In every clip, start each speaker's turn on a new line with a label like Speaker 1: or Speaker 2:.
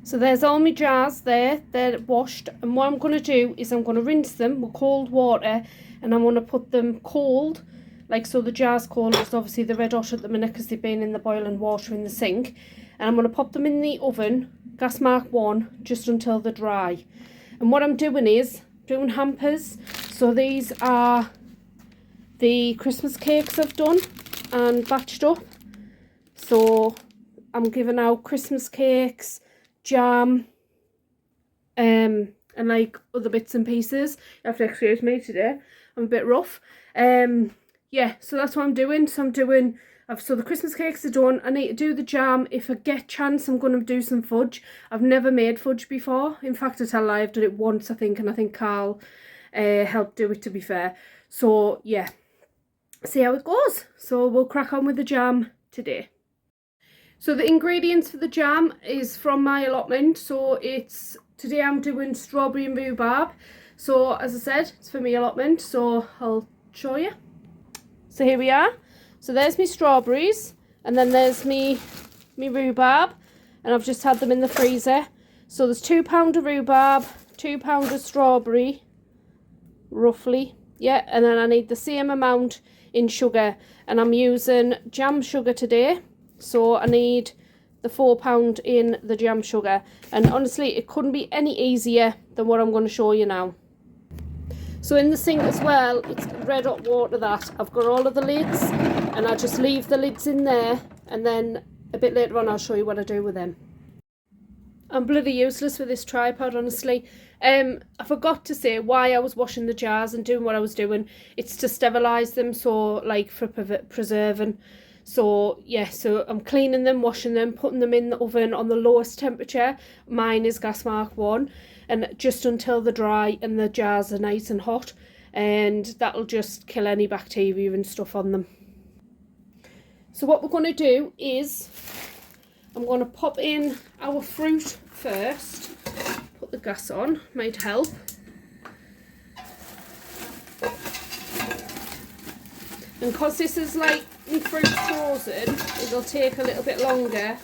Speaker 1: So there's all my jars there, they're washed, and what I'm going to do is I'm going to rinse them with cold water, and I'm going to put them cold, like so the jar's cold, because obviously they're red hot at the minute because they've been in the boiling water in the sink, and I'm going to pop them in the oven, gas mark 1, just until they're dry. And what I'm doing is doing hampers. So these are the Christmas cakes I've done and batched up. So I'm giving out Christmas cakes, jam, and like other bits and pieces. You have to excuse me today, I'm a bit rough. Yeah, so that's what I'm doing. So I'm doing, so the Christmas cakes are done. I need to do the jam. If I get chance, I'm going to do some fudge. I've never made fudge before. In fact, I tell a lie, I've done it once, I think, and I think Carl helped do it, to be fair. So yeah, see how it goes. So we'll crack on with the jam today. So the ingredients for the jam is from my allotment. So it's, today I'm doing strawberry and rhubarb. So as I said, it's for my allotment, so I'll show you. So here we are. So there's me strawberries, and then there's me rhubarb, and I've just had them in the freezer. So there's £2 of rhubarb, £2 of strawberry, roughly, yeah, and then I need the same amount in sugar, and I'm using jam sugar today, so I need the £4 in the jam sugar, and honestly it couldn't be any easier than what I'm going to show you now. So in the sink as well, it's red hot water that I've got all of the lids, and I just leave the lids in there, and then a bit later on I'll show you what I do with them. I'm bloody useless with this tripod, honestly. I forgot to say why I was washing the jars and doing what I was doing. It's to sterilise them, so like for preserving. So yeah, so I'm cleaning them, washing them, putting them in the oven on the lowest temperature. Mine is gas mark 1, and just until they're dry and the jars are nice and hot, and that'll just kill any bacteria and stuff on them. So what we're going to do is I'm going to pop in our fruit first. Put the gas on, might help. And because this is like my fruit frozen, it'll take a little bit longer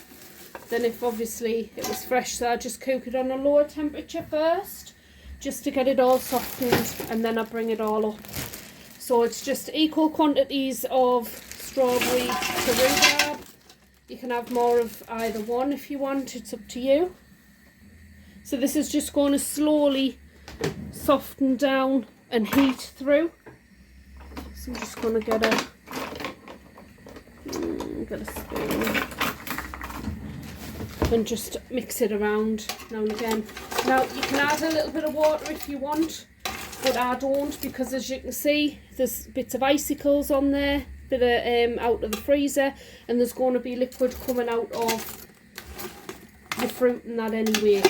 Speaker 1: than if obviously it was fresh. So I just cook it on a lower temperature first, just to get it all softened, and then I bring it all up. So it's just equal quantities of strawberry to rhubarb. You can have more of either one if you want, it's up to you. So this is just going to slowly soften down and heat through. So I'm just going to get a spoon and just mix it around now and again. Now you can add a little bit of water if you want, but I don't, because as you can see there's bits of icicles on there that are out of the freezer, and there's going to be liquid coming out of the fruit and that anyway.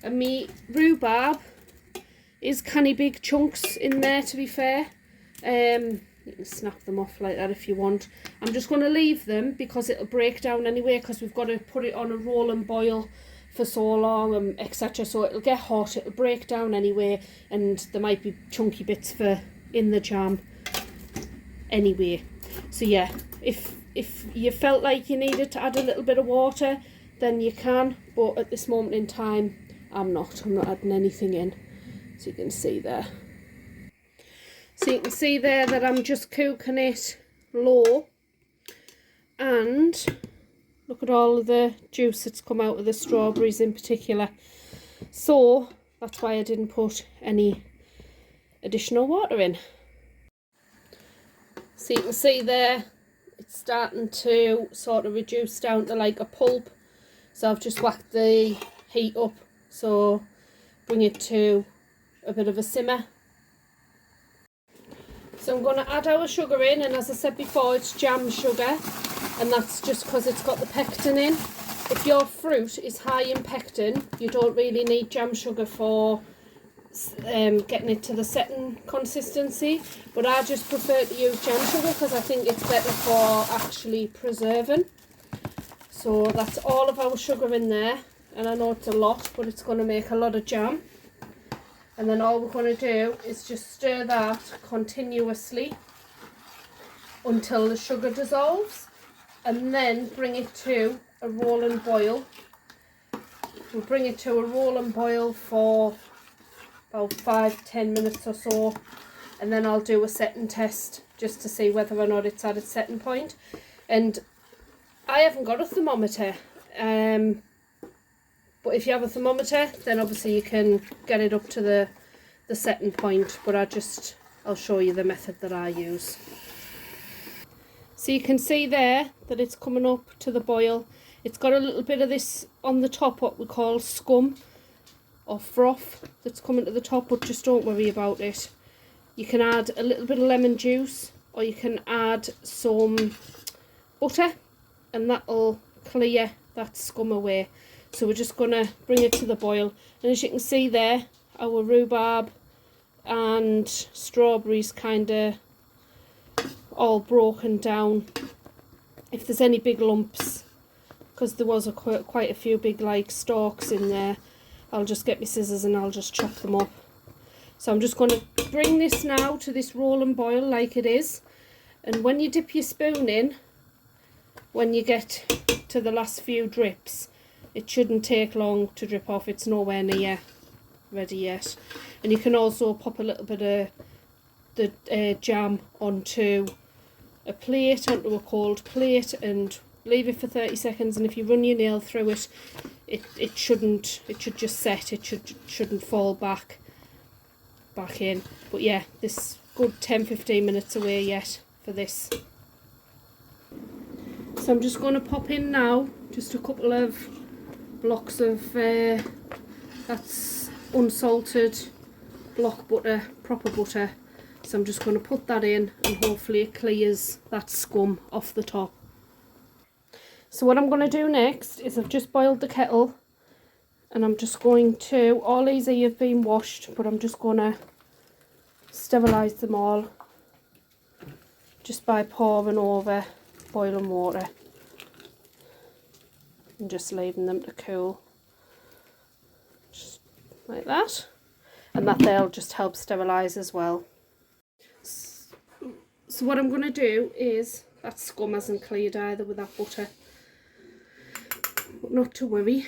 Speaker 1: And me rhubarb is canny big chunks in there, to be fair. You can snap them off like that if you want. I'm just going to leave them because it'll break down anyway, because we've got to put it on a roll and boil for so long, and etc. So it'll get hot, it'll break down anyway, and there might be chunky bits for in the jam anyway. So yeah, if you felt like you needed to add a little bit of water, then you can, but at this moment in time I'm not adding anything in. So you can see there. So you can see there that I'm just cooking it low, and look at all of the juice that's come out of the strawberries in particular. So that's why I didn't put any additional water in. So you can see there it's starting to sort of reduce down to like a pulp. So I've just whacked the heat up, so bring it to a bit of a simmer. So I'm going to add our sugar in, and as I said before, it's jam sugar, and that's just because it's got the pectin in. If your fruit is high in pectin, you don't really need jam sugar for getting it to the setting consistency, but I just prefer to use jam sugar because I think it's better for actually preserving. So that's all of our sugar in there, and I know it's a lot, but it's going to make a lot of jam. And then all we're going to do is just stir that continuously until the sugar dissolves, and then bring it to a rolling boil We'll bring it to a rolling boil for about 5-10 minutes or so, and then I'll do a setting test just to see whether or not it's at its setting point. And I haven't got a thermometer, but if you have a thermometer, then obviously you can get it up to the setting point, but I'll show you the method that I use. So you can see there that it's coming up to the boil. It's got a little bit of this on the top, what we call scum or froth that's coming to the top, but just don't worry about it. You can add a little bit of lemon juice, or you can add some butter, and that'll clear that scum away. So we're just going to bring it to the boil, and as you can see there, our rhubarb and strawberries kind of all broken down. If there's any big lumps, because there was quite a few big like stalks in there, I'll just get my scissors and I'll just chop them up. So I'm just going to bring this now to this rolling boil like it is, and when you dip your spoon in, when you get to the last few drips, it shouldn't take long to drip off. It's nowhere near ready yet. And you can also pop a little bit of the jam onto a plate, onto a cold plate, and leave it for 30 seconds. And if you run your nail through it, it should just set. It shouldn't fall back in. But yeah, this good 10-15 minutes away yet for this. So I'm just going to pop in now just a couple of blocks of that's unsalted block butter, proper butter. So I'm just going to put that in, and hopefully it clears that scum off the top. So what I'm going to do next is I've just boiled the kettle, and I'm just going to, all these here have been washed, but I'm just going to sterilise them all just by pouring over boiling water and just leaving them to cool, just like that, and that there'll just help sterilise as well. So what I'm going to do is, that scum hasn't cleared either with that butter, but not to worry.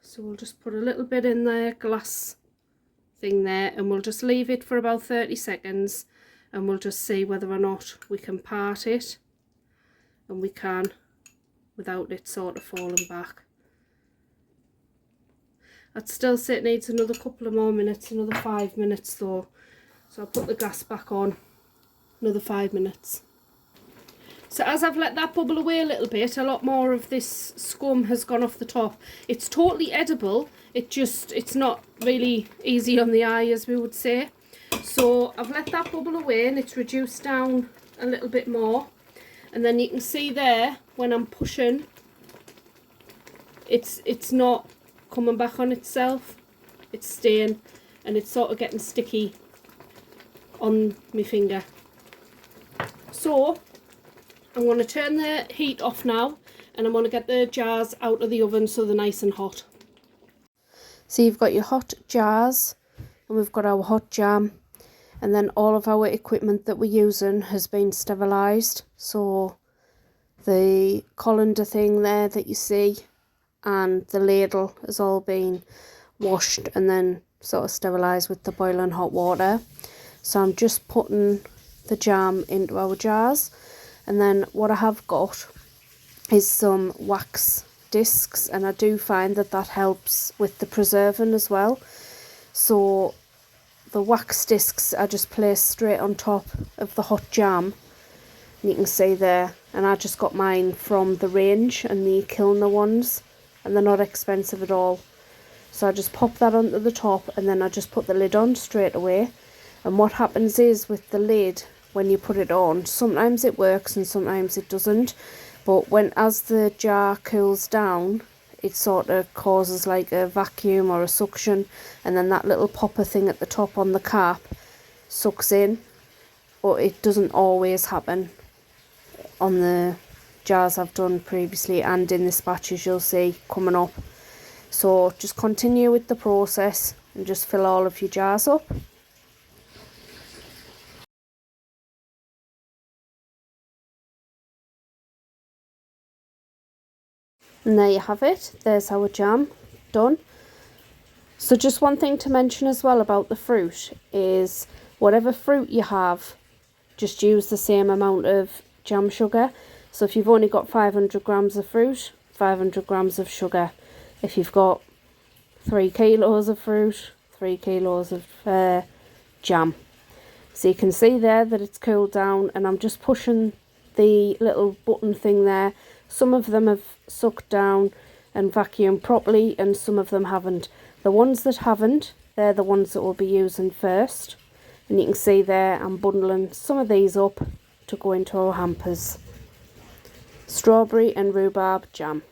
Speaker 1: So we'll just put a little bit in the glass thing there, and we'll just leave it for about 30 seconds, and we'll just see whether or not we can part it, and we can, without it sort of falling back. I'd still say it needs another couple of more minutes, another 5 minutes though. So I'll put the gas back on, another 5 minutes. So as I've let that bubble away a little bit, a lot more of this scum has gone off the top. It's totally edible, it's not really easy on the eye, as we would say. So I've let that bubble away, and it's reduced down a little bit more. And then you can see there, when I'm pushing, it's not coming back on itself, it's staying, and it's sort of getting sticky on my finger. So I'm going to turn the heat off now, and I'm going to get the jars out of the oven so they're nice and hot. So you've got your hot jars, and we've got our hot jam, and then all of our equipment that we're using has been sterilised. So the colander thing there that you see, and the ladle has all been washed and then sort of sterilised with the boiling hot water. So I'm just putting the jam into our jars, and then what I have got is some wax discs, and I do find that helps with the preserving as well. So the wax discs I just place straight on top of the hot jam, and you can see there, and I just got mine from the range and the Kilner ones, and they're not expensive at all. So I just pop that onto the top, and then I just put the lid on straight away. And what happens is, with the lid, when you put it on, sometimes it works and sometimes it doesn't, but as the jar cools down, it sort of causes like a vacuum or a suction, and then that little popper thing at the top on the cap sucks in. But it doesn't always happen on the jars I've done previously, and in this batch, as you'll see coming up. So just continue with the process and just fill all of your jars up. And there you have it, there's our jam. done. So just one thing to mention as well about the fruit is whatever fruit you have, just use the same amount of jam sugar. So if you've only got 500 grams of fruit, 500 grams of sugar. If you've got 3 kilos of fruit, 3 kilos of jam. So you can see there that it's cooled down, and I'm just pushing the little button thing there. Some of them have sucked down and vacuumed properly, and some of them haven't. The ones that haven't, they're the ones that we'll be using first. And you can see there I'm bundling some of these up to go into our hampers. Strawberry and rhubarb jam.